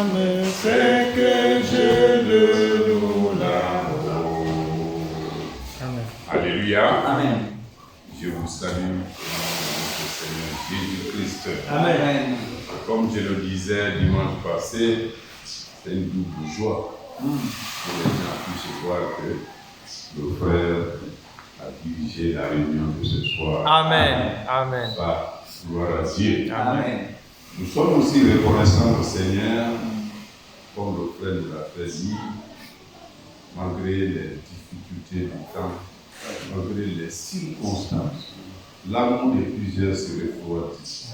âme sait que je le loue là-haut. Amen. Alléluia. Amen. Je vous salue au nom de notre Seigneur Jésus-Christ. Amen. Comme je le disais dimanche passé, c'est une double joie que les gens puissent voir que le frère a dirigé la réunion de ce soir. Amen. Amen. Par gloire à Dieu. Amen. Nous sommes aussi reconnaissants au Seigneur, comme le frère nous l'a fait dire, malgré les difficultés du temps, malgré les circonstances. L'amour de plusieurs se refroidit.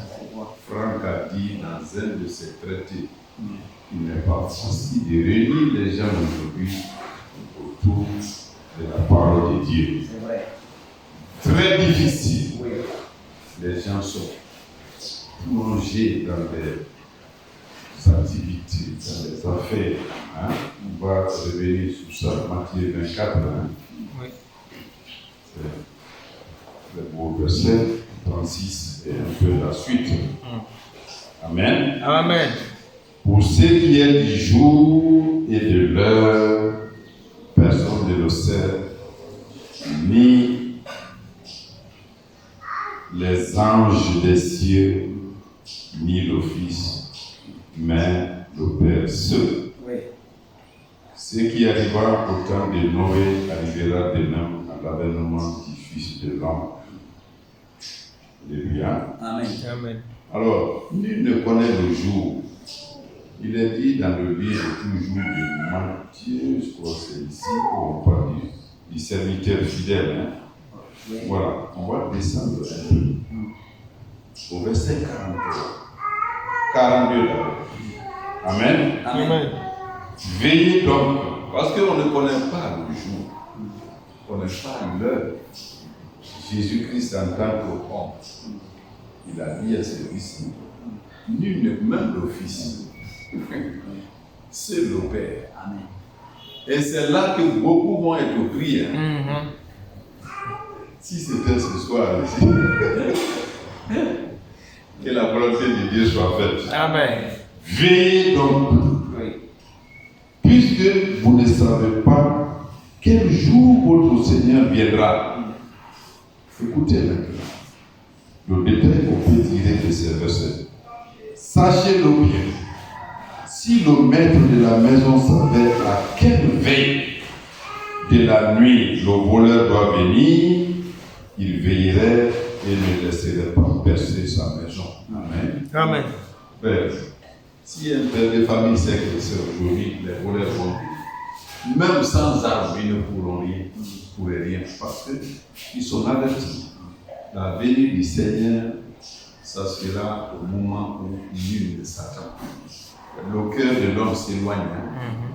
Franck a dit dans un de ses traités qu'il n'est pas facile de réunir les gens aujourd'hui autour de la parole de Dieu. C'est vrai. Très difficile. Oui. Les gens sont plongés dans des activités, dans les affaires. Hein? On va revenir sur ça, Matthieu 24. Hein? Oui. C'est le beau verset 36 et un peu la suite. Amen. Amen. Pour ce qui est du jour et de l'heure, personne ne le sait, ni les anges des cieux, ni le Fils, mais le Père seul. Oui. Ce qui arrivera au temps de Noé arrivera de même à l'avènement du Fils de l'homme. Alléluia. Amen. Amen. Alors, nul ne connaît le jour. Il est dit dans le livre toujours de Matthieu, je crois que c'est ici, où on parle du serviteur fidèle. Hein? Oui. Voilà, on va descendre un peu. Au verset 43. 42 d'abord. Amen. Amen. Veillez donc, parce qu'on ne connaît pas le jour, on ne connaît pas l'heure. Jésus-Christ en tant qu'homme, il a dit à ses disciples, nul ne même le Fils, c'est le Père. Amen. Et c'est là que beaucoup vont être pris. Hein. Mhm. Si c'était ce soir ici, que la volonté de Dieu soit faite. Amen. Veillez donc, Oui. puisque vous ne savez pas quel jour votre Seigneur viendra. Écoutez maintenant le détail qu'on peut tirer de ces versets. Sachez-le bien, si le maître de la maison savait à quelle veille de la nuit le voleur doit venir, il veillerait et ne laisserait pas percer sa maison. Amen. Amen. Père, si un père de famille sait que c'est aujourd'hui, les voleurs vont venir, même sans armes, ils ne pourront rien, pourraient rien, parce qu'ils sont avertis. La venue du Seigneur, ça sera au moment où nul ne s'attend. Le cœur de l'homme s'éloigne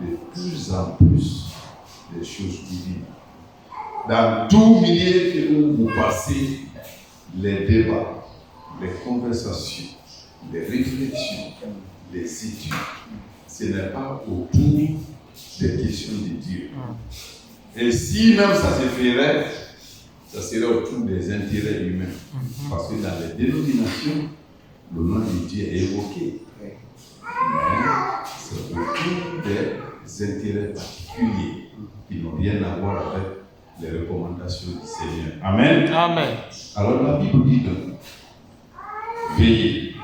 de plus en plus des choses divines. Dans tout milieu où vous passez, les débats, les conversations, les réflexions, les études, ce n'est pas autour des questions de Dieu. Et si même ça se ferait, ça serait autour des intérêts humains. Parce que dans les dénominations, le nom de Dieu est évoqué. Mais c'est autour des intérêts particuliers qui n'ont rien à voir avec les recommandations du Seigneur. Amen. Amen. Alors la Bible dit donc, veillez.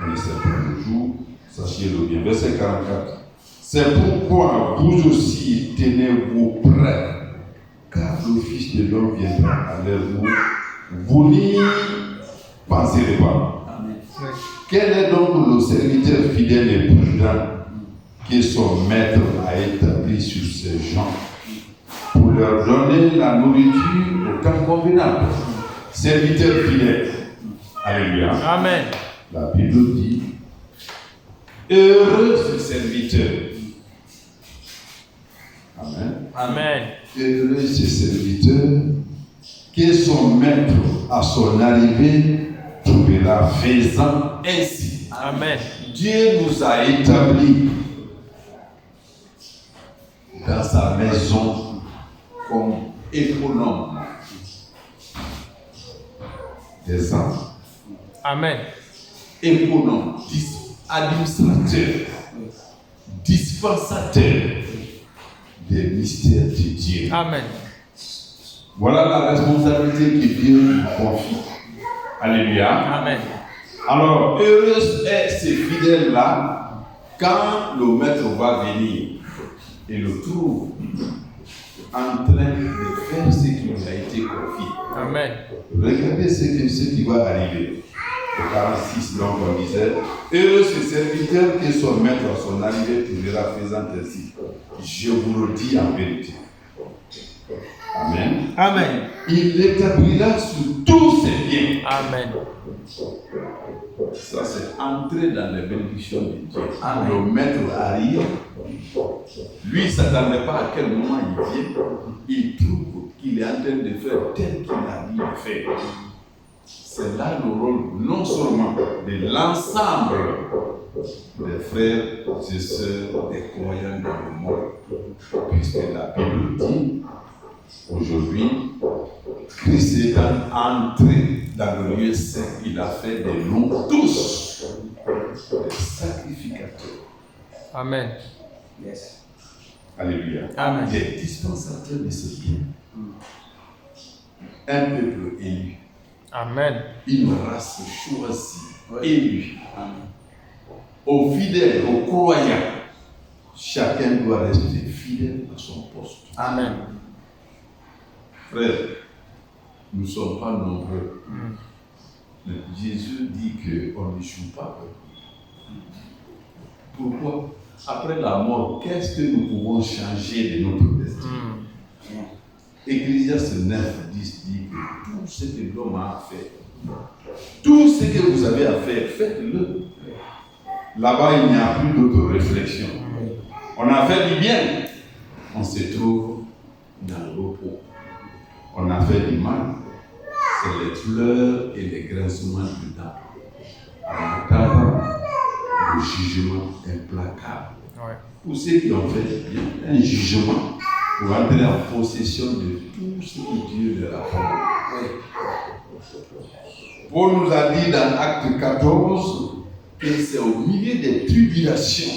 On ne sait pas le jour, sachez-le bien. Verset 44. C'est pourquoi vous aussi tenez-vous prêts, car le Fils de l'homme viendra à l'heure où vous n'y penserez pas. Amen. Quel est donc le serviteur fidèle et prudent que son maître a établi sur ces gens pour leur donner la nourriture au temps convenable? Serviteur fidèle. Alléluia. Amen. La Bible dit, heureux ce serviteur. Amen. Amen. Heureux ce serviteur que son maître à son arrivée trouvera faisant ainsi. Amen. Dieu nous a établis dans sa maison comme économe des âmes. Amen. Économe, administrateur. dispensateur des mystères de Dieu. Amen. Voilà la responsabilité que Dieu nous confie. Alléluia. Amen. Alors, heureux est ces fidèles-là quand le maître va venir et le trouve en train de faire ce qui lui a été confié. Amen. Regardez ce qui va arriver. Au 46, donc on disait, heureux ce serviteur que son maître à son arrivée trouvera faisant ainsi. Je vous le dis en vérité. Amen. Amen. Il l'établira sur tous ses biens. Amen. Ça, c'est entrer dans les bénédictions de Dieu. Amen. Le maître arrive. Lui, il ne s'attendait pas à quel moment il vient. Il trouve qu'il est en train de faire tel qu'il a dit de faire. C'est là le rôle, non seulement de l'ensemble des frères et sœurs, des croyants dans le monde. Puisque la Bible dit, aujourd'hui, Christ étant entré dans le lieu saint, il a fait de nous tous des sacrificateurs. Amen. Yes. Alléluia. Amen. Des dispensateurs de ce bien. Un peuple élu. Amen. Une race choisie, Ouais. élue. Amen. Aux fidèles, aux croyants, chacun doit rester fidèle à son poste. Amen. Frère, nous ne sommes pas nombreux. Mais Jésus dit qu'on n'échoue pas. Pourquoi? Après la mort, qu'est-ce que nous pouvons changer de notre destin? Ecclésiaste 9, 10 dit que tout ce que l'homme a à faire, tout ce que vous avez à faire, faites-le. Là-bas, il n'y a plus d'autre réflexion. On a fait du bien, on se trouve dans le repos. On a fait du mal, c'est les pleurs et les grincements du temps. En attendant le jugement implacable. Ouais. Pour ceux qui ont fait du bien, un jugement pour entrer en possession de tout ce que Dieu leur a promis. Paul nous a dit dans Acte 14 que c'est au milieu des tribulations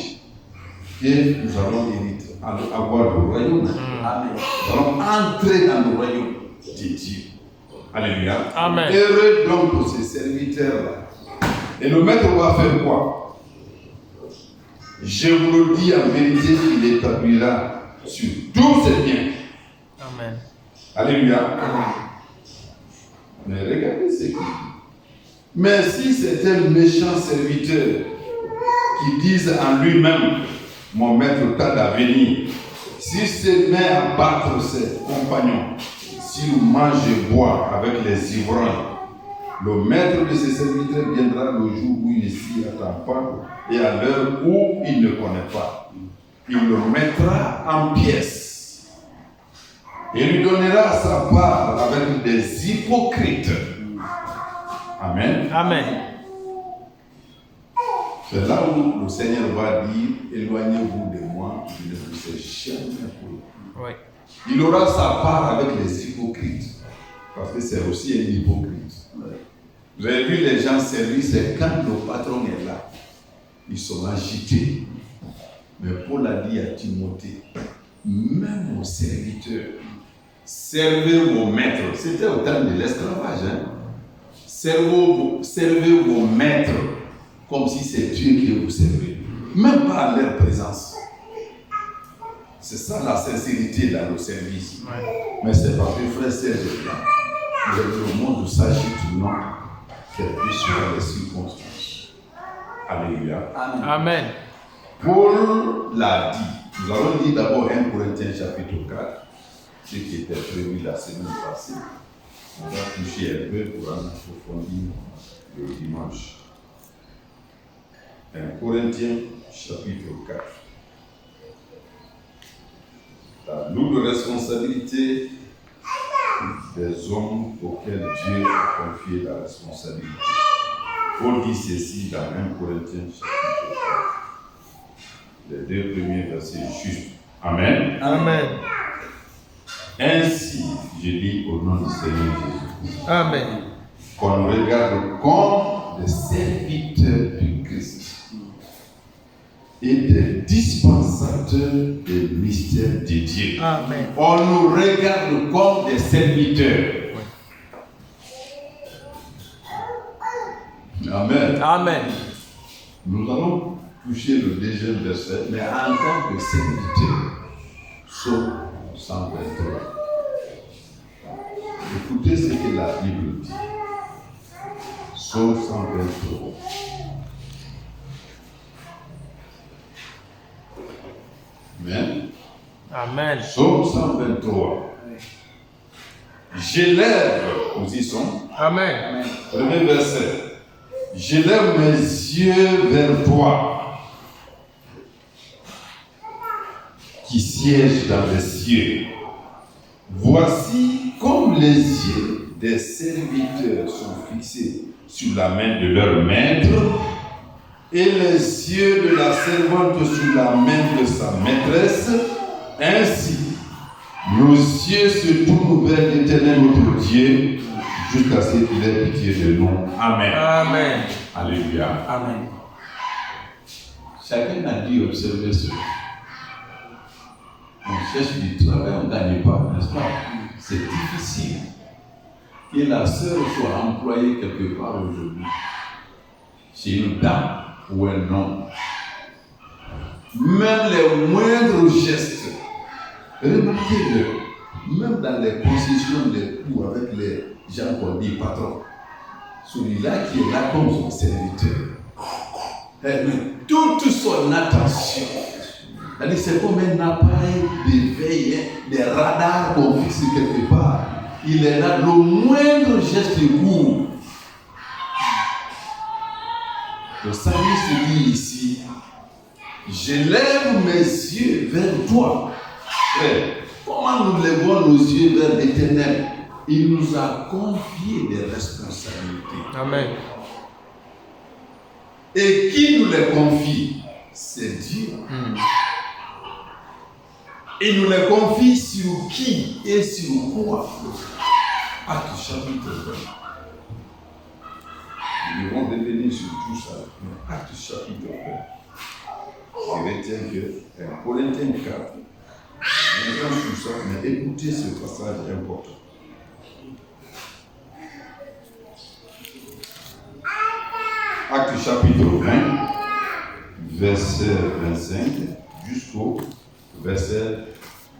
que nous allons hériter, avoir le royaume. Amen. Nous allons entrer dans le royaume de Dieu. Alléluia. Amen. Heureux donc pour ces serviteurs-là. Et le maître va faire quoi? Je vous le dis en vérité, il établira sur tous ses biens. Amen. Alléluia. Mais regardez ce qu'il dit. Mais si c'est un méchant serviteur qui dise en lui-même, mon maître tarde à venir, s'il se met à battre ses compagnons, s'il mange et boit avec les ivrognes, le maître de ses serviteurs viendra le jour où il ne s'y attend pas et à l'heure où il ne connaît pas. Il le mettra en pièces et lui donnera sa part avec des hypocrites. Amen. Amen. C'est là où le Seigneur va dire, éloignez-vous de moi, je ne vous ai jamais connu. Oui. Il aura sa part avec les hypocrites, parce que c'est aussi un hypocrite. Vous avez vu les gens servir, c'est quand le patron est là, ils sont agités. Mais Paul a dit à Timothée, même aux serviteurs, servez vos maîtres. C'était au temps de l'esclavage. Hein? Servez vos maîtres comme si c'est Dieu qui vous servait. Même pas à leur présence. C'est ça la sincérité dans le service. Ouais. Mais c'est parce que frère Serge est là. Le monde s'agit tout le monde, quelles que soient les circonstances. Alléluia. Amen. Amen. Paul l'a dit. Nous allons lire d'abord 1 Corinthiens chapitre 4, ce qui était prévu la semaine passée. On va toucher un peu pour en approfondir le dimanche. 1 Corinthiens chapitre 4. La lourde responsabilité des hommes auxquels Dieu a confié la responsabilité. Paul dit ceci dans 1 Corinthiens chapitre 4. Les deux premiers versets justes. Amen. Amen. Ainsi, je dis au nom du Seigneur Jésus, Amen. qu'on nous regarde comme des serviteurs du Christ et des dispensateurs des mystères de Dieu. Amen. On nous regarde comme des serviteurs. Amen. Amen. Nous allons toucher le deuxième verset, mais en tant que serviteur, Psaume 123. Écoutez ce que la Bible dit. Psaume 123. Amen. Amen. Psaume 123. J'élève, nous y sommes. Amen. Premier verset. J'élève mes yeux vers toi, qui siège dans les cieux. Voici comme les yeux des serviteurs sont fixés sur la main de leur maître, et les yeux de la servante sur la main de sa maîtresse. Ainsi, nos yeux se tournent vers l'Éternel notre Dieu, jusqu'à ce qu'il ait pitié de nous. Amen. Amen. Alléluia. Amen. Chacun a dit observer cela. On cherche du travail, on ne gagne pas, n'est-ce pas? C'est difficile que la sœur soit employée quelque part aujourd'hui, chez une dame ou un homme. Même les moindres gestes, remarquez-le, même dans les concessions des cours avec les gens qu'on dit patron, celui-là qui est là comme son serviteur, mais toute son attention, c'est comme un appareil de veille, des radars qu'on fixe quelque part. Il est là, le moindre geste court. Le psalmiste dit ici, j'élève mes yeux vers toi. Frère, comment nous lèvons nos yeux vers l'Éternel? Il nous a confié des responsabilités. Amen. Et qui nous les confie? C'est Dieu. Il nous les confie sur qui et sur quoi? Acte chapitre 20. Nous devons revenir sur tout ça. Acte chapitre 20. Je retiens que 1 Corinthiens 4. Nous allons sur ça, mais écoutez ce passage important. Acte chapitre 20, verset 25, jusqu'au verset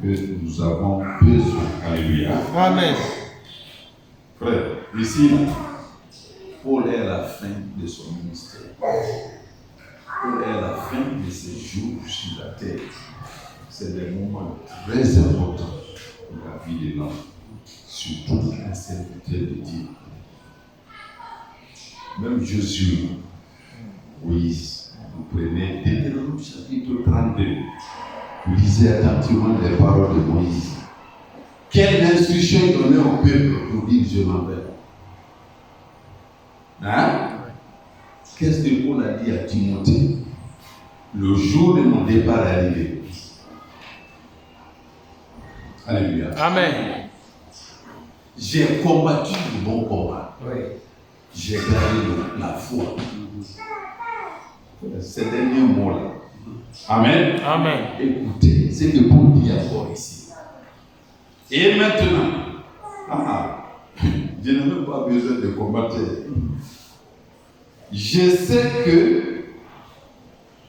que nous avons besoin. Alléluia. Amen. Frère, ici, Paul est à la fin de son ministère. Paul est à la fin de ses jours sur la terre. C'est des moments très importants pour la vie de l'homme, surtout un serviteur de Dieu. Même Jésus, Moïse, vous prenez Deutéronome chapitre 32, vous lisez attentivement les paroles de Moïse. Quelle instruction il donnait au peuple pour dire je m'en vais? Hein? Qu'est-ce que Paul a dit à Timothée? Le jour de mon départ est arrivé. Alléluia. Amen. J'ai combattu le bon combat. Oui. J'ai gardé la foi. Ces derniers mots-là. Amen. Amen. Écoutez, c'est que Paul dit encore ici. Et maintenant, je n'ai même pas besoin de combattre. Je sais que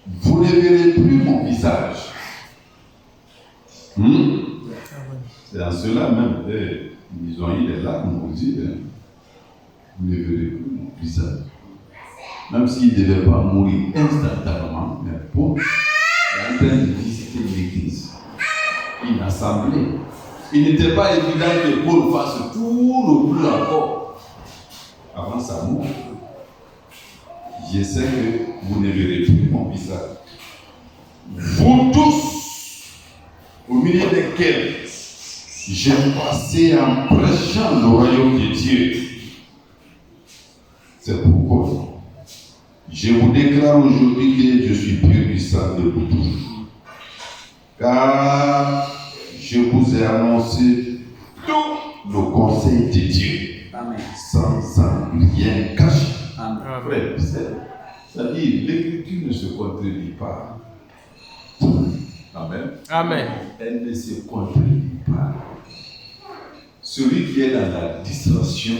vous ne verrez plus mon visage. C'est en cela même, ils ont eu des larmes aux yeux. Vous ne verrez plus mon visage. Même s'il ne devait pas mourir instantanément, mais Paul est en train de visiter l'église, une assemblée. Il n'était pas évident que Paul fasse tout le boulot encore avant sa mort. Je sais que vous ne verrez plus mon visage. Vous tous, au milieu desquels j'ai passé en prêchant le royaume de Dieu. C'est pourquoi je vous déclare aujourd'hui que je suis plus puissant de vous tous. Car je vous ai annoncé tout le conseil de Dieu. Amen. Sans rien cacher. Amen. Frère, c'est-à-dire, l'écriture ne se contredit pas. Amen. Amen. Elle ne se contredit pas. Celui qui est dans la distraction,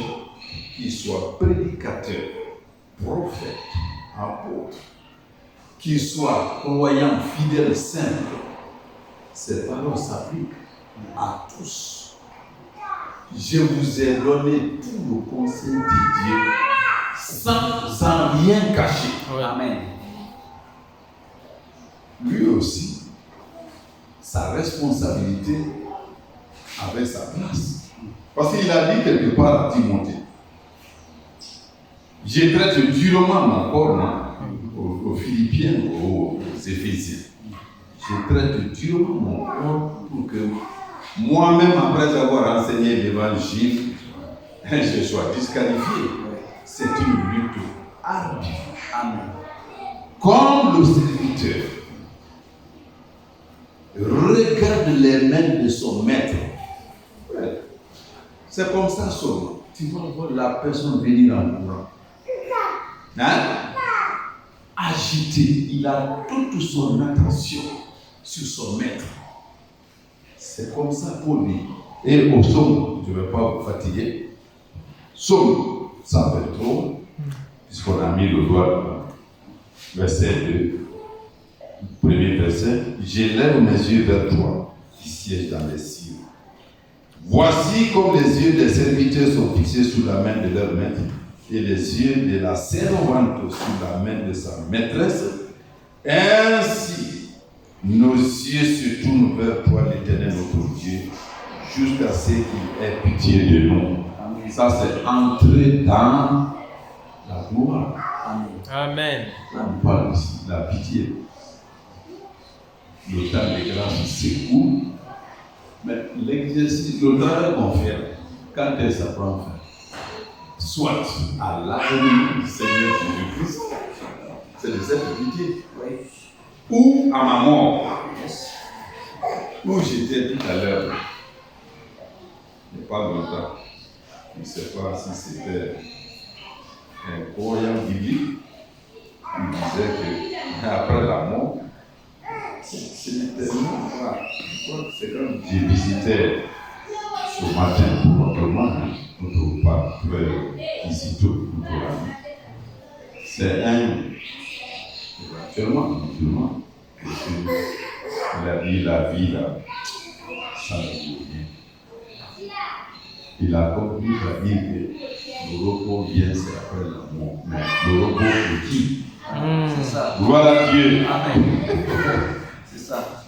qu'il soit prédicateur, prophète, apôtre, qu'il soit croyant, fidèle, simple, ces paroles s'appliquent à tous. Je vous ai donné tout le conseil de Dieu sans en rien cacher. Amen. Lui aussi, sa responsabilité avait sa place. Parce qu'il a dit quelque part à Timothée, je traite durement mon corps, aux Philippiens, aux Éphésiens. Je traite durement mon corps pour que moi-même, après avoir enseigné l'évangile, je sois disqualifié. C'est une lutte ardue. Amen. Comme le serviteur regarde les mains de son maître. Ouais. C'est comme ça seulement. Tu vas voir la personne venir en courant. Hein? Agité, il a toute son attention sur son maître. C'est comme ça pour lui. Et au psaume, je ne vais pas vous fatiguer. Psaume 123, puisqu'on a mis le doigt, verset 2. Premier verset, j'élève mes yeux vers toi, qui sièges dans les cieux. Voici comme les yeux des serviteurs sont fixés sur la main de leur maître, et les yeux de la servante sur la main de sa maîtresse. Ainsi, nos yeux se tournent vers toi, l'Éternel notre Dieu, jusqu'à ce qu'il ait pitié de nous. Amen. Ça, c'est entrer dans la gloire. Amen. Amen. On parle ici de la pitié. Le temps de grâce s'écoule, mais l'exercice, le travail qu'on fait, quand elle s'apprend à faire, soit à l'avènement du Seigneur Jésus-Christ, c'est de cette pitié, ou à ma mort, où j'étais tout à l'heure, il n'y a pas longtemps, je ne sais pas si c'était un croyant biblique, il disait que après la mort, c'est tellement rare. C'est comme j'ai visité ce matin probablement notre pasteur ici tout pour l'année. C'est un actuellement musulman il a dit la vie là, ça ne vaut rien. Il a compris à dire que le repos vient c'est après la mort. Mais le repos de qui? C'est ça. Gloire à Dieu. Amen. C'est ça.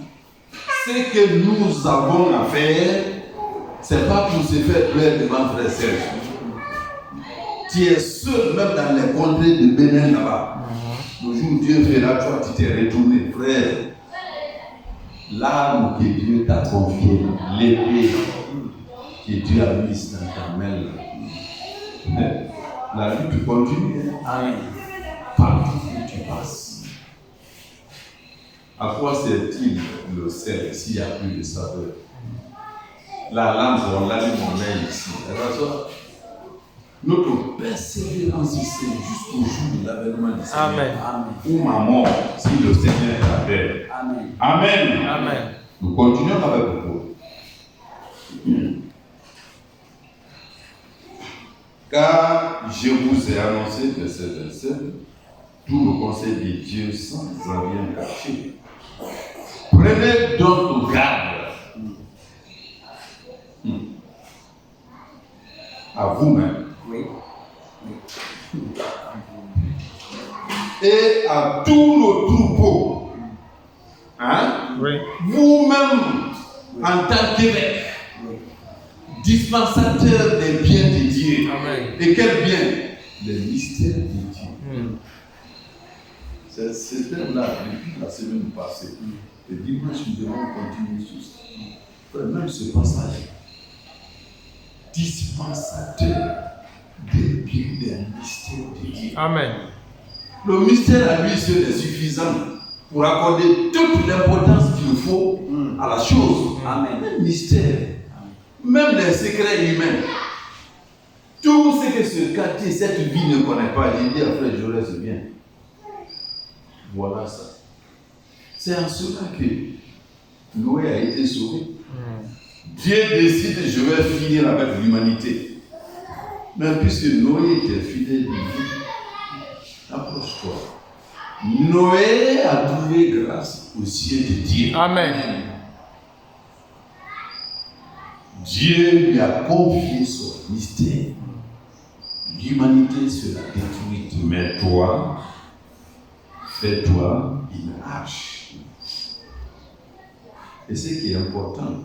Ce que nous avons à faire, c'est pas pour se faire plaire devant frère Serge. Tu es seul même dans les contrées de Bénin là-bas. Le jour où Dieu fera, toi tu t'es retourné, frère. L'arme que Dieu t'a confiée, l'épée que Dieu a mise dans ta main là. La lutte continue. Amen. Partout où tu passes. À quoi sert-il le sel s'il n'y a plus de saveur? La lampe, on l'allume, on met ici. Notre persévérance ici jusqu'au jour de l'avènement du Seigneur. Amen. Amen. Ou ma mort, si le Seigneur est à terre. Amen. Amen. Amen. Nous continuons avec le cours. Car je vous ai annoncé de ces versets tout le conseil de Dieu sans rien cacher. Prenez donc garde à vous-même Oui. et à tous nos troupeaux. Hein? Oui. Vous-même, en tant qu'évêque, dispensateur des biens de Dieu. Amen. Et quel bien? Les mystères de Dieu. C'est ce terme-là, depuis la semaine passée. Et dimanche, nous devons continuer sur ça. Même ce passage. Dispensateur des biens, des mystères de Dieu. Amen. Le mystère à lui seul est suffisant pour accorder toute l'importance qu'il faut à la chose. Amen. Le mystère, même les secrets humains, tout ce que ce quartier, cette vie ne connaît pas, j'ai dit à frère Jaurès, bien. Voilà ça. C'est en cela que Noé a été sauvé. Dieu décide, je vais finir avec l'humanité. Mais puisque Noé était fidèle de Dieu, approche-toi. Noé a trouvé grâce aux yeux de Dieu. Amen. Dieu lui a confié son mystère. L'humanité sera détruite. Mais toi, fais-toi une arche. Et ce qui est important,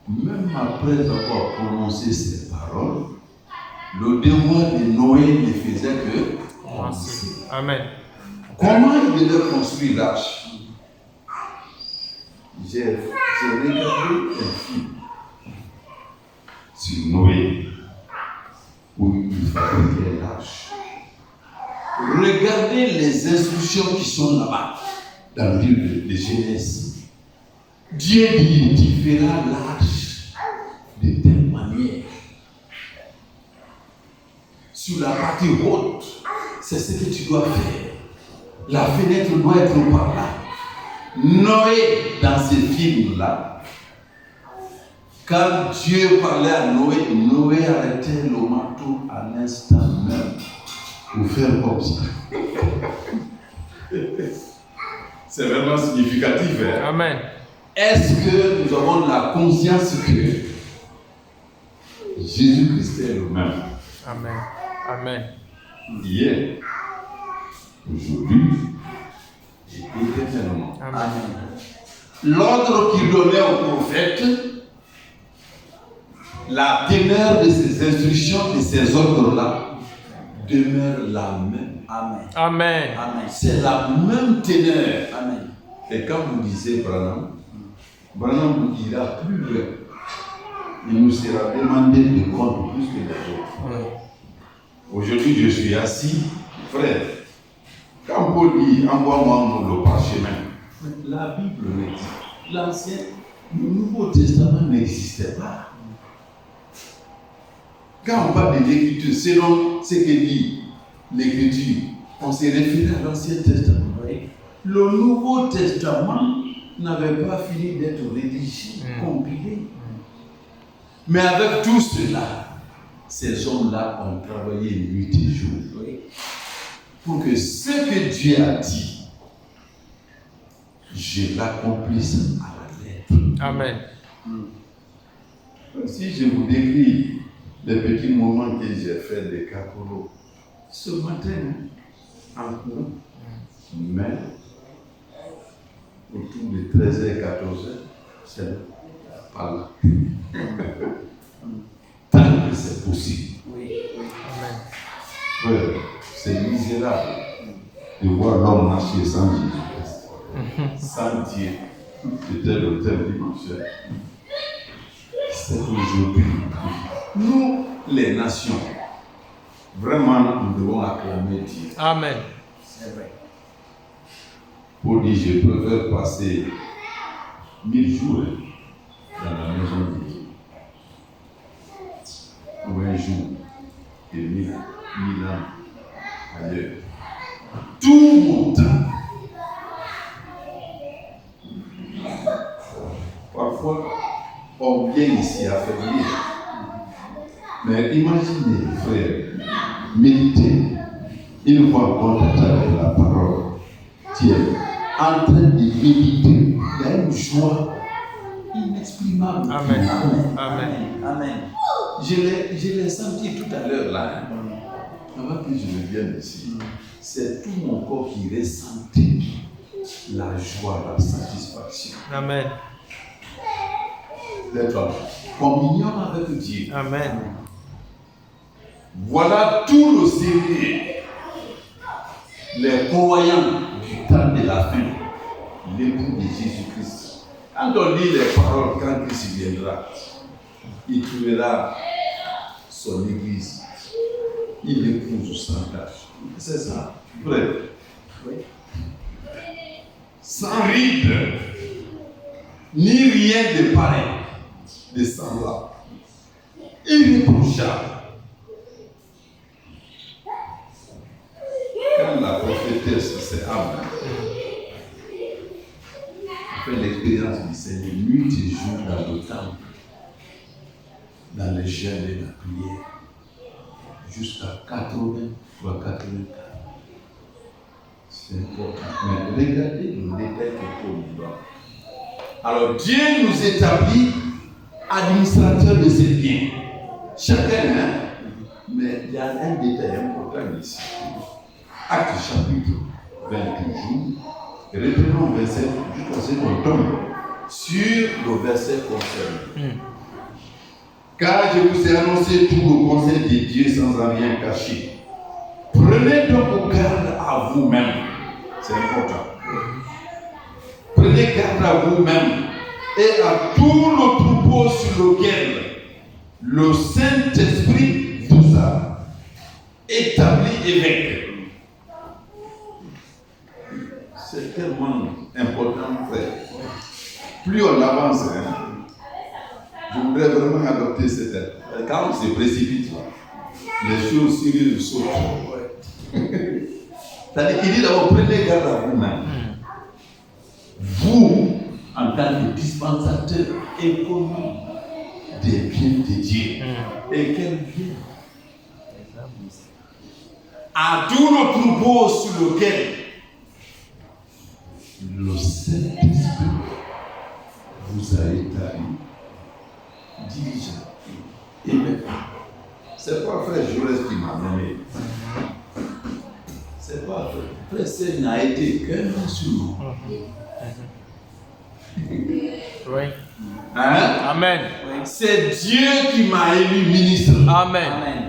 même après avoir prononcé ces paroles, le devoir de Noé ne faisait que commencer. Amen. Comment il devait construire l'arche? J'ai regardé un film sur Noé où il fabriquait l'arche. Regardez les instructions qui sont là-bas dans le livre de Genèse. Dieu dit, tu feras l'arche de telle manière. Sur la partie haute, c'est ce que tu dois faire. La fenêtre doit être par là. Noé, dans ce film-là, quand Dieu parlait à Noé, Noé arrêtait le marteau à l'instant même pour faire comme ça. C'est vraiment significatif. Hein? Amen. Est-ce que nous avons la conscience que Jésus-Christ est le même? Amen. Amen. Hier, aujourd'hui et éternellement. Amen. L'ordre qu'il donnait au prophète, la teneur de ces instructions, de ces ordres-là, demeure la même. Amen. Amen. Amen. C'est la même teneur. Amen. Et quand vous disiez Branham vous dira plus loin. Il nous sera demandé de compte plus que les autres. Aujourd'hui, je suis assis, frère. Quand Paul dit envoie-moi le parchemin, la Bible le dit. L'Ancien, le Nouveau Testament n'existait pas. Quand on parle de l'Écriture, selon ce que dit l'Écriture, on s'est référé à l'Ancien Testament. Le Nouveau Testament n'avait pas fini d'être rédigé, compilé. Mais avec tout cela, ces hommes-là ont travaillé nuit et jour pour que ce que Dieu a dit, je l'accomplisse à la lettre. Amen. Si je vous décris les petits moments que j'ai fait de Capolo, ce matin, en cours, mais autour de 13h, 14h, c'est pas là. Tant que c'est possible. Oui. Amen. Ouais, c'est misérable de voir l'homme marcher sans Jésus-Christ, sans Dieu. C'était le thème dimanche. C'est aujourd'hui. Nous, les nations, vraiment, nous devons acclamer Dieu. Amen. C'est vrai. Pour dire, je préfère passer 1000 jours dans la maison de Dieu. Ou un jour et 1000 ans ailleurs. Tout mon temps. Parfois, on vient ici affaiblir. Mais imaginez, frère, méditer une fois qu'on a avec la parole. Tu es en train de méditer. Il y a une joie inexprimable. Amen. Amen. Amen. Je l'ai senti tout à l'heure là. Avant que je ne vienne ici, c'est tout mon corps qui ressentait la joie, la satisfaction Amen. d'être en communion avec Dieu. Amen. Voilà tout le sérieux. Les croyants du temps de la fin, l'époux de Jésus-Christ. Quand on lit les paroles, quand Christ viendra, il trouvera son église. Il épouse sans tâche. C'est ça. Vrai. Oui. Sans ride, ni rien de pareil, de semblable. Irréprochable. Quand la prophétesse, c'est Anne, fait l'expérience du Seigneur nuit et jour dans le temple, dans les jeûnes et la prière, jusqu'à 80 ou à 84. C'est important. Mais regardez le détail que Paul nous donne. Alors Dieu nous établit administrateurs de ses biens. Chacun, hein? Mais il y a un détail important ici. Acte chapitre 28 jours. Reprenons verset jusqu'à ce qu'on tombe sur le verset concerné. Car je vous ai annoncé tout le conseil de Dieu sans rien cacher. Prenez donc garde à vous-même. C'est important. Prenez garde à vous-même et à tout le troupeau sur lequel le Saint-Esprit vous a établi évêque. C'est tellement important, frère. Plus on avance, hein, je voudrais vraiment adopter cette tête. Quand on se précipite, les choses sérieuses sautent. C'est-à-dire qu'il dit d'abord, prenez garde à vous-même. Vous, en tant que dispensateur économe des biens de Dieu. Et quel bien? À tout le troupeau sur lequel le Saint-Esprit vous a établi dirigeant. Et même, c'est pas frère Jaurès qui m'a nommé. C'est pas frère Seigneur n'a été qu'un sur nous. Oui. Hein? Amen. C'est Dieu qui m'a élu ministre. Amen. Amen.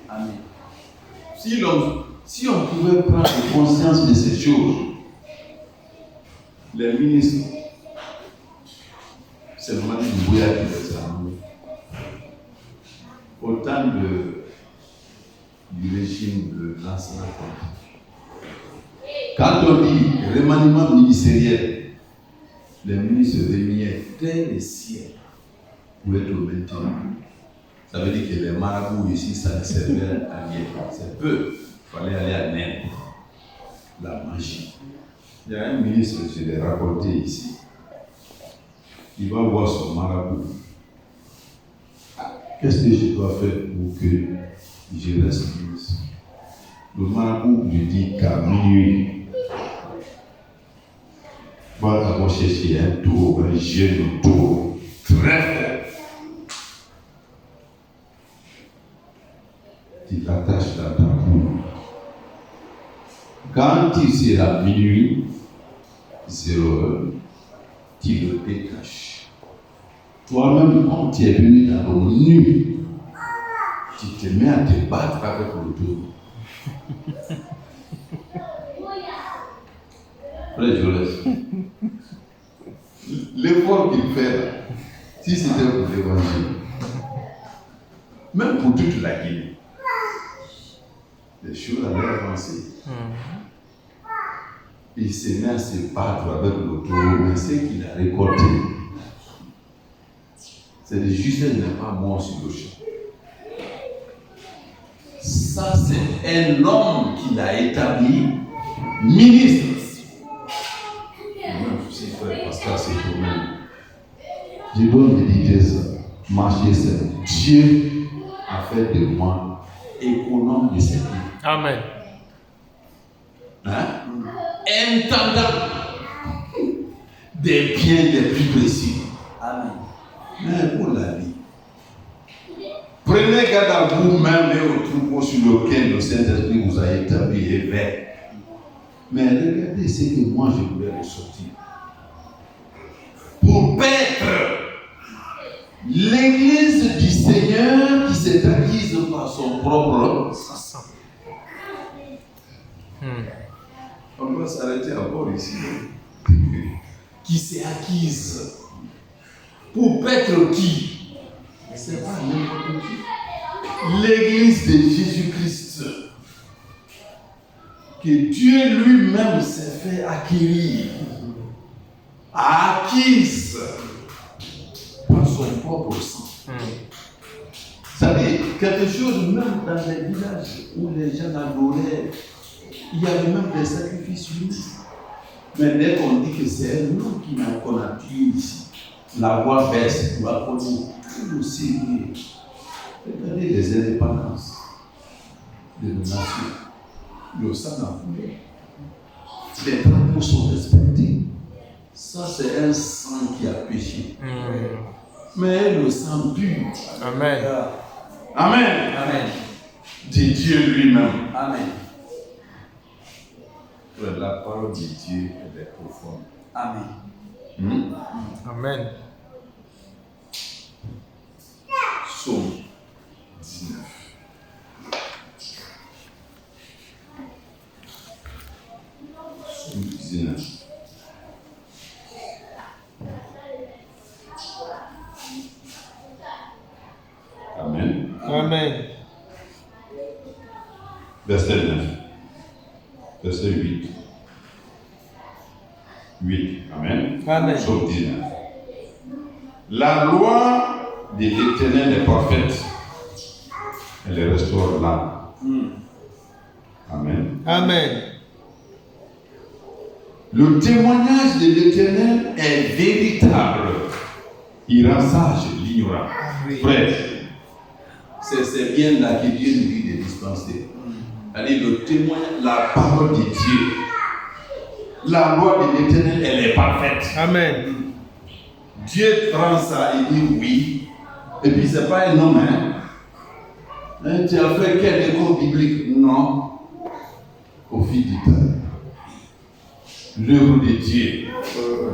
Amen. Si on pouvait prendre conscience de ces choses, les ministres, c'est le Mali Doumbouya qui les a nommés. Au temps du régime de l'ancien Conte. Quand on dit remaniement ministériel, les ministres reminaient dès les ciels pour être maintenus. Ça veut dire que les marabouts ici, ça ne servait à rien. C'est peu. Il fallait aller à Nîmes. La magie. Il y a un ministre, je l'ai raconté ici. Il va voir son marabout. Qu'est-ce que je dois faire pour que je reste ministre? Le marabout lui dit qu'à minuit, va d'abord chercher un taureau, un jeune taureau, très fort. Tu l'attaches dans ta cour. Quand il sera minuit, 0 heure, tu le détaches. Toi-même, quand tu es venu dans le nu, tu te mets à te battre avec le taureau. Frère Jaurès, l'effort qu'il fait là, si c'était pour l'évangile, même pour toute la Guinée, les choses allaient avancer. Il se met à se battre avec le taureau, mais ce qu'il a récolté, c'est le justesse n'est pas mort sur le champ. Ça, c'est un homme qu'il a établi ministre. Si frère Pascal c'est pour même. Je dois méditer ça, marcher ça. Dieu a fait de moi économe de ses biens. Amen. Hein? Intendant des biens les plus précieux. Amen. Mais pour la vie. Prenez garde à vous-même et au troupeau sur lequel le Saint-Esprit vous a établi évêque. Mais regardez ce que moi je voulais ressortir. Pour paître l'église du Seigneur qui s'est acquise par son propre sang. On doit s'arrêter encore ici. Qui s'est acquise. Pour paître qui? C'est pas n'importe qui. L'église de Jésus-Christ. Que Dieu lui-même s'est fait acquérir. Acquise par son propre sang. C'est-à-dire quelque chose même dans les villages où les gens adoraient, il y avait même des sacrifices humains. Mais dès qu'on dit que c'est un homme qu'on a tué ici, la voix baisse, on va connaître tout le sérieux. Regardez les indépendances de nos nations. Le sang a coulé. Les drapeaux sont respectés. Ça, c'est un sang qui a péché. Mais le sang pur. Amen. Amen. Amen. De Dieu lui-même. Amen. La parole de Dieu est profonde. Amen. Amen. Psaume 19. Psaume 19. Amen. Amen. Verset 9. Verset 8. 8. Amen. Amen. Psaume 19. La loi de l'Éternel est parfaite. Elle restaure l'âme. Amen. Amen. Le témoignage de l'Éternel est véritable. Il rend sage l'ignorant. Frère, c'est bien là que Dieu nous dit de dispenser. C'est-à-dire le témoignage, la parole de Dieu. La loi de l'Éternel, elle est parfaite. Amen. Dieu prend ça et dit oui. Et puis c'est pas un homme, hein. Tu as fait quelle école biblique? Non. Au fil du temps. L'œuvre de Dieu,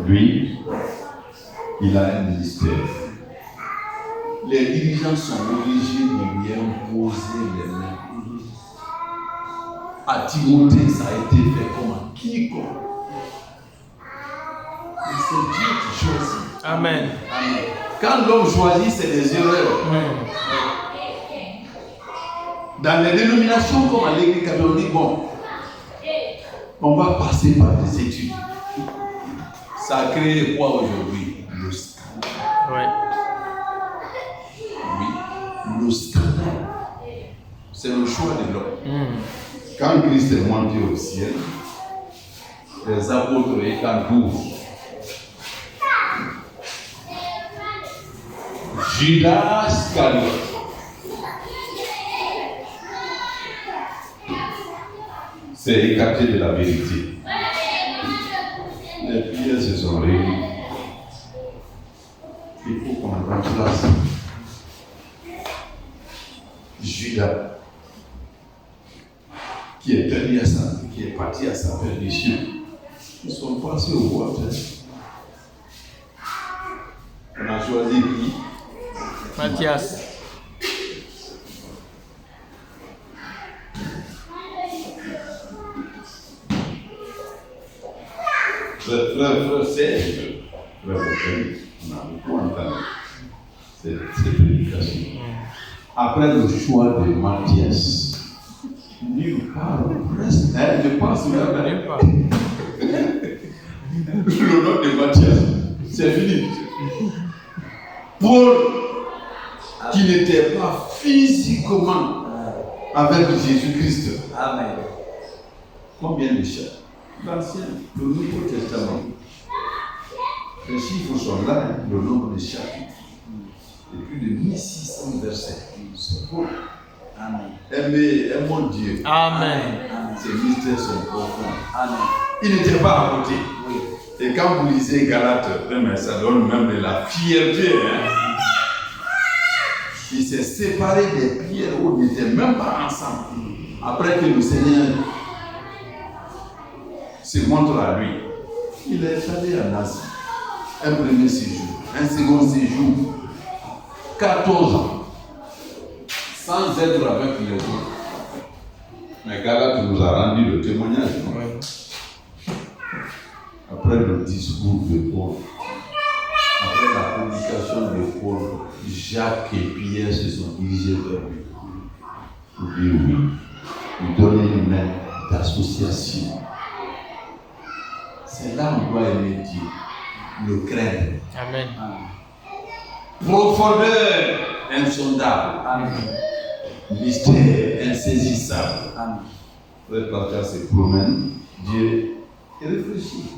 lui, il a un ministère. Les dirigeants sont obligés de lui imposer les mains. À Timothée, ça a été fait comme quiconque. Et c'est Dieu qui choisit. Amen. Amen. Quand l'homme choisit, c'est des erreurs. Dans les dénominations comme à l'église catholique, on dit bon, on va passer par des études. Ça a créé quoi aujourd'hui? Le scandale. Ouais. Oui, le scandale. C'est le choix de l'homme. Quand Christ est monté au ciel, les apôtres étant 12, Judas Iscariote, s'est écarté de la vérité. Les prières se sont réunies. Il faut qu'on remplace Judas, qui est parti à sa perdition. Ils sont passés au bois. On a choisi qui? Matthias. Frère Serge, on a beaucoup entendu cette prédication. Après le choix de Matthias, nulle part, presque, je pense Nulle part. le nom de Matthias, c'est fini. Paul, qui n'était pas physiquement avec Jésus-Christ. Amen. Combien de chapitres? L'Ancien, le Nouveau Testament. Les chiffres sont là, le nombre de chapitres. Et plus de 1600 versets. C'est beau. Amen. Aimons Dieu. Amen. Amen. Ces mystères sont profonds. Amen. Il n'était pas à côté. Oui. Et quand vous lisez Galates, ça donne même de la fierté. Il s'est séparé des pierres où ils n'étaient même pas ensemble. Après que le Seigneur se montre à lui, il est allé en Asie. Un premier séjour, un second séjour, 14 ans, sans être avec les autres. Mais Galate nous a rendu le témoignage. Non? Après le discours de Paul, après la prédication de Paul, Jacques et Pierre se sont dirigés vers lui. Pour dire oui, lui donner une main d'association. C'est là où on doit aimer Dieu, le craindre. Amen. Profondeur insondable. Amen. Mystère insaisissable. Amen. Frère Pascal se promène, Dieu réfléchit.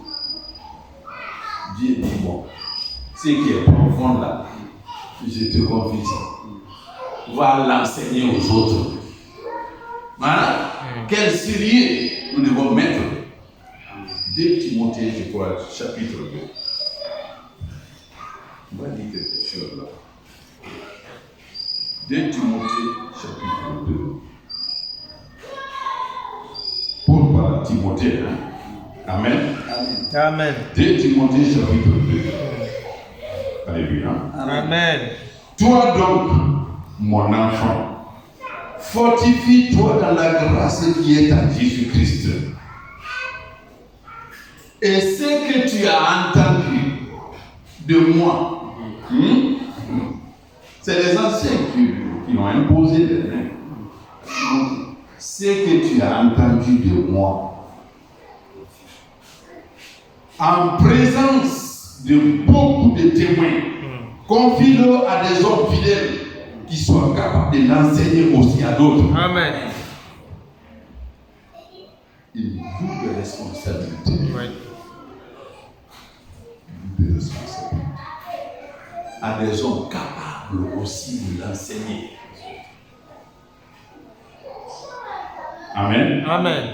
Dieu dit, bon, ce qui est profond là, je te confie ça. Va l'enseigner aux autres. Voilà. Quel sérieux nous devons mettre. 2 Timothée, je crois, chapitre 2. On va dire quelque chose là. 2 Timothée, chapitre 2. Paul parle à Timothée, hein? Amen. Amen. 2 Timothée, chapitre 2. Alléluia. Amen. Toi donc, mon enfant, fortifie-toi dans la grâce qui est en Jésus-Christ. Et ce que tu as entendu de moi, c'est les anciens qui ont imposé les mains. Ce que tu as entendu de moi, en présence de beaucoup de témoins, confie-le à des hommes fidèles qui soient capables de l'enseigner aussi à d'autres. Amen. Une double responsabilité. Oui. Double responsabilité. À des hommes capables aussi de l'enseigner. Amen. Amen.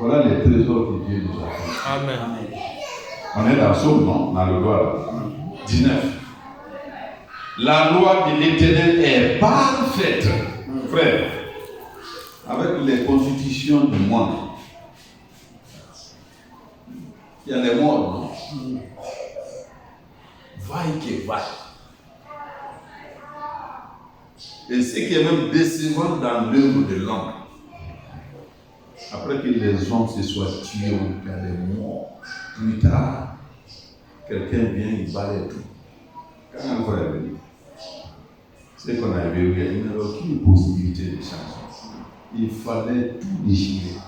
Voilà les trésors que Dieu nous a fait. Amen. On est dans Psaume, non? Dans le loi 19. La loi de l'Éternel est parfaite. Frère, avec les constitutions du monde, il y a les morts, non? Vaille que vaille. Et ce qui est même décevant dans l'œuvre de l'homme, après que les hommes se soient tués, on a des morts. Plus tard, quelqu'un vient, il balaye tout. Quand un frère est venu, c'est qu'on avait eu, il n'avait aucune possibilité de changer. Il fallait tout déchirer.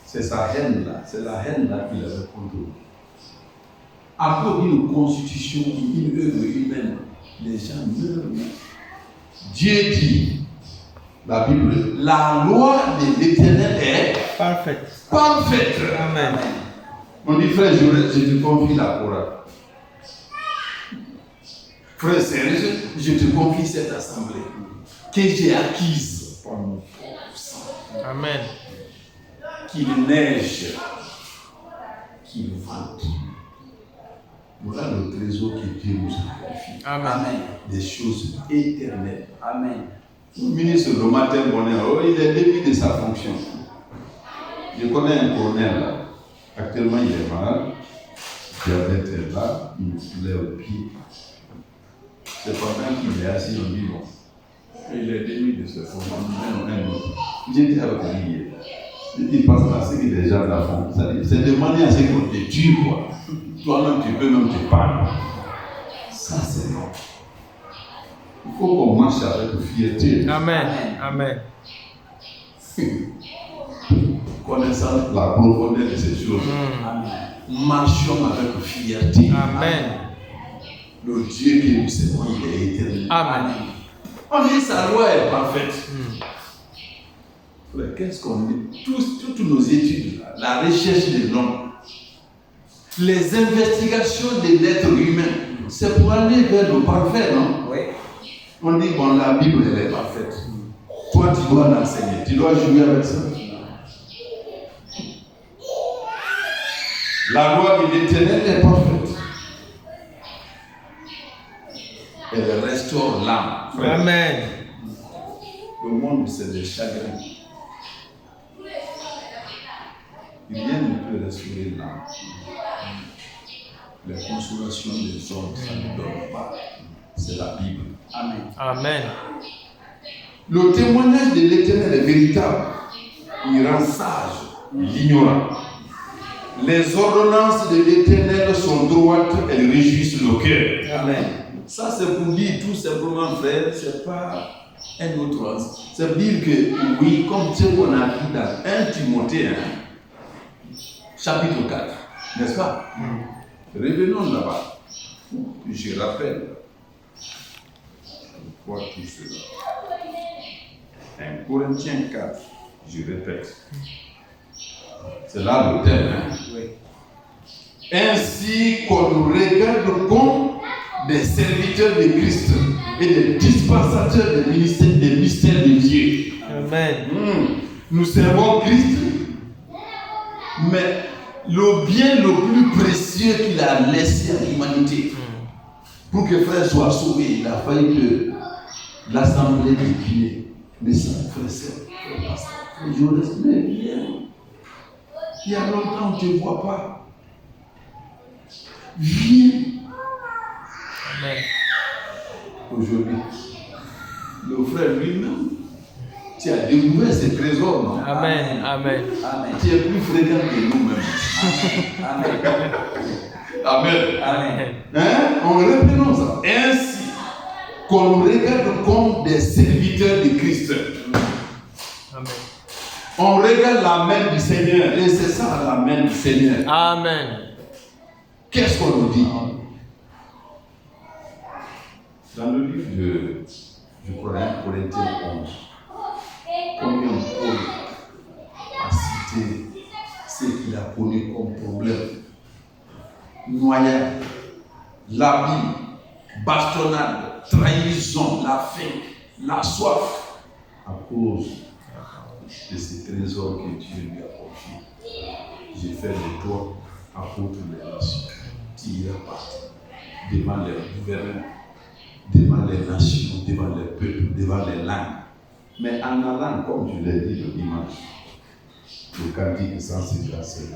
C'est sa haine là, c'est la haine là qu'il avait contre nous. Après une constitution, une œuvre humaine, les gens meurent. Dieu dit, la Bible, la loi de l'Éternel est Parfaite. parfaite. Amen. On dit, frère, je te confie la Torah. Frère Serge, je te confie cette assemblée que j'ai acquise par mon propre sang. Amen. Qu'il neige, qu'il vente. Voilà le trésor que Dieu nous a confié. Amen. Des choses éternelles. Amen. Le ministre le matin, il est début de sa fonction. Je connais un colonel là. Actuellement, il est malade. Le diabète est là. Il est au pied. C'est pendant qu'il est assis, on dit bon. Il est début de sa fonction. Un autre. J'étais avec lui hier. Il passe à ce que les gens la font. C'est demander à ce qu'on te tue, quoi. Toi-même, tu peux même te parler. Ça, c'est non. Il faut qu'on marche avec fierté. Amen. Amen. Connaissant la profondeur de ces choses, marchons avec fierté. Amen. Le Dieu que nous servons, il est éternel. Amen. On dit sa loi est parfaite. Frère, qu'est-ce qu'on dit? Toutes nos études, la recherche de l'homme, les investigations de l'être humain, c'est pour aller vers le parfait, non? Oui. On dit, bon, la Bible, elle est parfaite. Toi, tu dois l'enseigner. Tu dois jouer avec ça. La loi de l'Éternel est parfaite. Elle restaure l'âme. Frère. Amen. Le monde, c'est des chagrins. Rien ne peut restaurer l'âme. Les consolations des hommes, ça ne donne pas. C'est la Bible. Amen. Amen. Le témoignage de l'Éternel est véritable. Il rend sage l'ignorant. Les ordonnances de l'Éternel sont droites, elles réjouissent le cœur. Amen. Ça, c'est pour dire tout simplement, frère, c'est pas un autre sens. C'est pour dire que, oui, comme ce qu'on a dit dans 1 Timothée, chapitre 4, n'est-ce pas? Revenons là-bas. Je rappelle. Pourquoi tout cela? 1 Corinthiens 4, je répète. C'est là le thème. Oui. Ainsi qu'on nous regarde comme des serviteurs de Christ et des dispensateurs des mystères de Dieu. Amen. Nous servons Christ, mais le bien le plus précieux qu'il a laissé à l'humanité pour que frère soit sauvé, il a fallu que l'assemblée du pied, mais ça, frère, je reste bien. Il y a longtemps que je ne vois pas. Viens. Amen. Aujourd'hui, le frère lui-même, tu as découvert ses trésors, non? Amen. Amen. Amen. Tu es plus fréquent que nous-mêmes. Amen. Amen. Amen. Hein? On reprenons ça. Ainsi qu'on nous regarde comme des serviteurs de Christ. Amen. On regarde la main du Seigneur. Et c'est ça la main du Seigneur. Amen. Qu'est-ce qu'on nous dit? Dans le livre de, je crois, 1 Corinthiens 11, combien Paul a cité ce qu'il a connu comme problème? Noyade, l'abîme, bastonnade, trahison, la faim, la soif, à cause de ces trésors que Dieu lui a confiés. J'ai fait de toi apôtre des nations. Tu iras partir devant les gouverneurs, devant les nations, devant les peuples, devant les langues. Mais en allant, comme je l'ai dit le dimanche, le cantique sans se casser,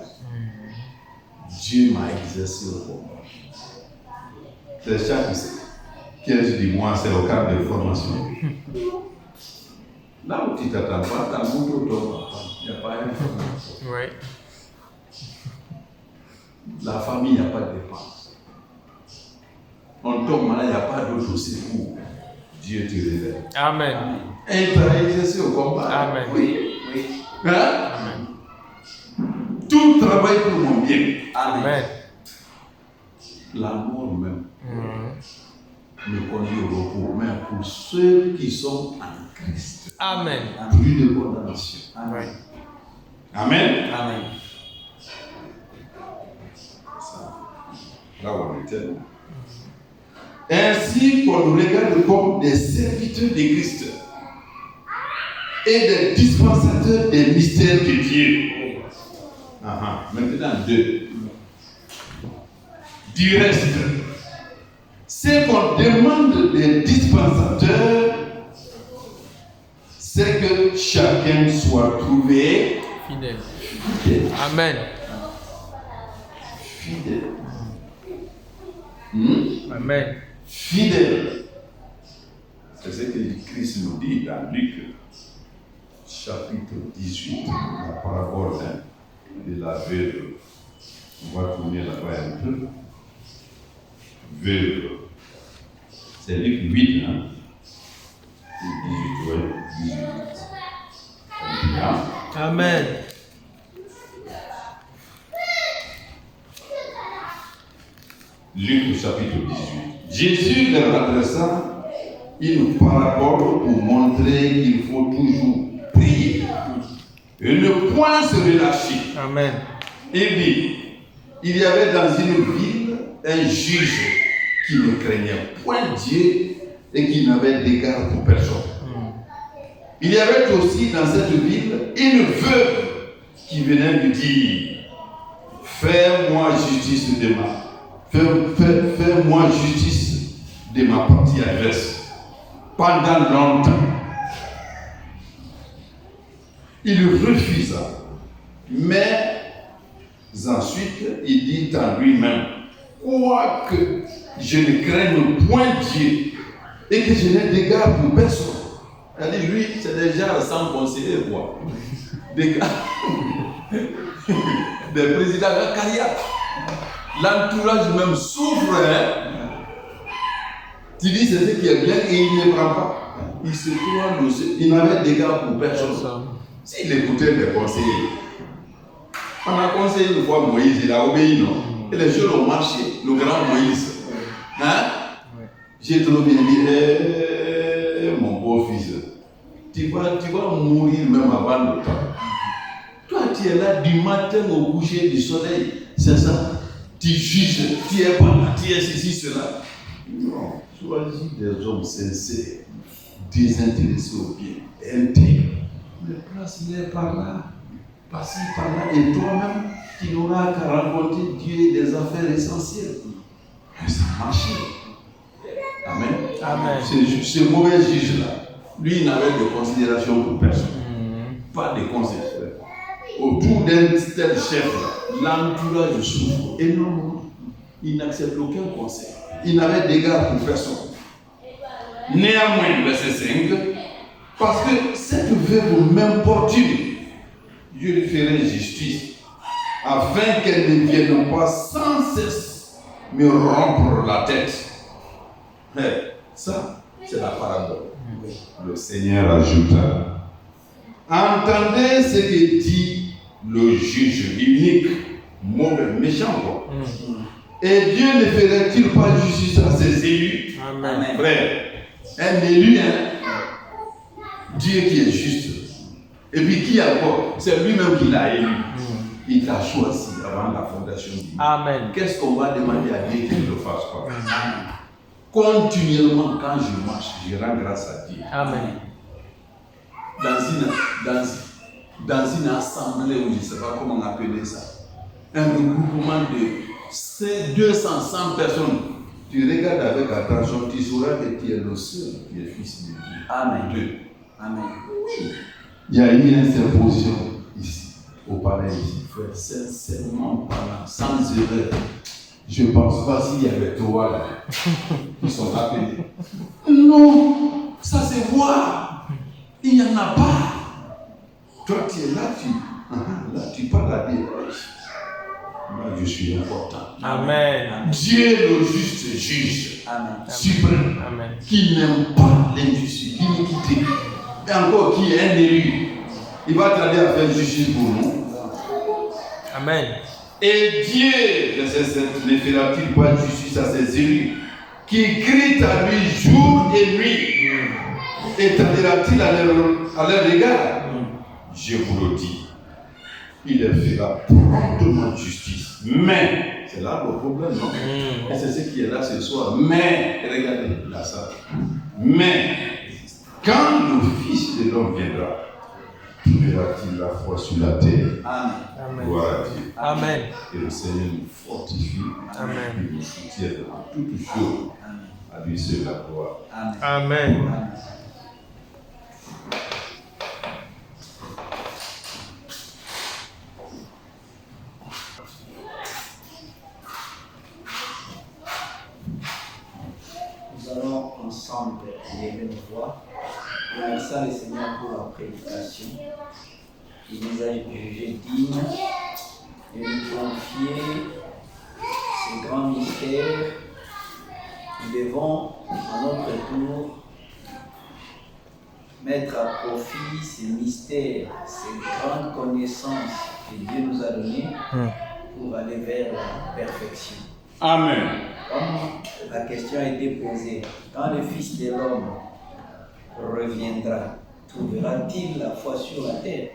Dieu m'a exercé au combat. C'est chaque 15 du mois, c'est le cadre de formation. Là où tu t'attends pas, t'as un bout de il n'y a pas une formation. Oui. La famille, il n'y a pas de dépense. On tombe malade, il n'y a pas d'autre secours. Dieu te révèle. Amen. Et il t'a exercé au combat. Amen. Oui, oui. Hein? Tout travaille pour mon bien. Amen. La mort même me conduit au repos. Mais pour ceux qui sont en Christ, Amen. plus de condamnation. Amen. Amen. Amen. Là où on était. Ainsi qu'on nous regarde comme des serviteurs de Christ et des dispensateurs des mystères de Dieu. Maintenant, 2. Du reste, ce qu'on demande des dispensateurs, c'est que chacun soit trouvé Fidèle. fidèle. Amen. Fidèle. Amen. Fidèle. C'est ce que Christ nous dit dans Luc, chapitre 18, la parabole de la veuve. On va tourner là-bas un peu. Veuve. C'est Luc 8, hein? 18, ouais, 18. Amen. Luc chapitre 18. Jésus leur adressa une parabole pour montrer qu'il faut toujours prier et ne point se relâcher. Amen. Il dit, il y avait dans une ville un juge qui ne craignait point Dieu et qui n'avait d'égard pour personne. Il y avait aussi dans cette ville une veuve qui venait lui dire, fais-moi justice de fais-moi justice de ma partie adverse. Pendant longtemps, il refusa. Mais ensuite, il dit en lui-même, quoique je ne craigne point Dieu et que je n'ai d'égard pour personne. Elle dit, lui, c'est déjà sans conseiller, quoi. Des gars, des présidents de carrière. L'entourage même souffre. Hein? Tu dis c'est ce qui est bien et il ne prend pas. Il se croit nocé. Il n'avait d'égard pour personne. S'il écoutait les conseillers, on a conseillé une fois Moïse, il a obéi, non? Et les choses ont marché. Le grand Moïse. Hein? J'ai trop bien dit, mon beau fils, tu vas mourir même avant le temps. Toi, tu es là du matin au coucher du soleil, c'est ça? tu juges, tu es pas là, tu es ceci, cela. Non, choisis des hommes sincères, désintéressés au bien, intègres. Mais place-les par là, passe par là, et toi-même, tu n'auras qu'à rencontrer Dieu et des affaires essentielles. Mais ça marche. Amen. Amen. Ce mauvais juge-là, lui, il n'avait de considération pour personne. Pas de conseil. Autour d'un tel chef-là, l'entourage souffre énormément. Il n'accepte aucun conseil. Il n'avait d'égard pour personne. Néanmoins, verset 5, parce que cette veuve m'importune, je lui ferai justice, afin qu'elle ne vienne pas sans cesse me rompre la tête. Mais ça, c'est la parabole. Le Seigneur ajouta, entendez ce que dit le juge unique, mauvais, méchant, quoi. Et Dieu ne ferait-il pas justice à ses élus? Amen. Frère, un élu, Dieu qui est juste. Et puis qui encore? C'est lui-même qui l'a élu. Il t'a choisi avant la fondation du monde. Amen. Qu'est-ce qu'on va demander à Dieu qu'il ne le fasse pas? Continuellement, quand je marche, je rends grâce à Dieu. Amen. Dans une assemblée, où je ne sais pas comment on appelle ça, un regroupement de 200, 100 personnes, tu regardes avec attention, tu sauras que tu es le seul qui est fils de Dieu. Amen. Dieu. Amen. Il y a eu une symposium ici, au palais ici, frère, sincèrement parlant, sans erreur. Je ne pense pas s'il y avait trois là, qui sont appelés. Non, ça c'est voir. Il n'y en a pas. Toi, tu es là, tu parles à Dieu. Moi, je suis important. Amen. Dieu le juste juge, Amen. suprême, Amen. qui n'aime pas l'injustice, l'iniquité, et encore qui est un élu. Il va tarder à faire justice pour nous. Amen. Et Dieu, verset 7, ne fera-t-il pas justice à ses élus, qui crient à lui jour et nuit, étendra-t-il à leur égard? Je vous le dis, il leur fera promptement justice. Mais, c'est là le problème, non? Et c'est ce qui est là ce soir. Mais, regardez, là ça. Mais, quand le Fils de l'homme viendra, trouvera-t-il la foi sur la terre? Amen. Gloire à Dieu. Amen. Et le Seigneur nous fortifie, Amen. il nous soutient dans toutes choses. À lui seul la gloire. Amen. Amen. Amen. Nous allons ensemble lever nos voix. Remercions le Seigneur pour la prédication. Il nous a jugés dignes et nous confier ce grand mystère. Nous devons, à notre tour, mettre à profit ces mystères, ces grandes connaissances que Dieu nous a données pour aller vers la perfection. Amen. Comme la question a été posée, quand le Fils de l'homme reviendra, trouvera-t-il la foi sur la terre?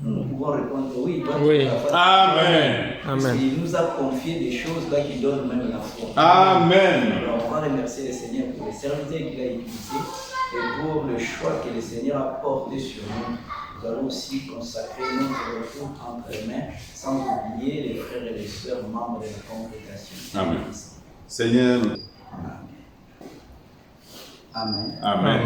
Nous pouvons répondre oui. Oui. La foi Amen. Amen. Parce qu'il nous a confié des choses là qui donnent même la foi. Amen. Alors on va remercier le Seigneur pour les serviteurs qu'il a utilisés et pour le choix que le Seigneur a porté sur nous. Nous allons aussi consacrer notre retour entre les mains, sans oublier les frères et les sœurs membres de la congrégation. Amen. Seigneur. Amen. Amen.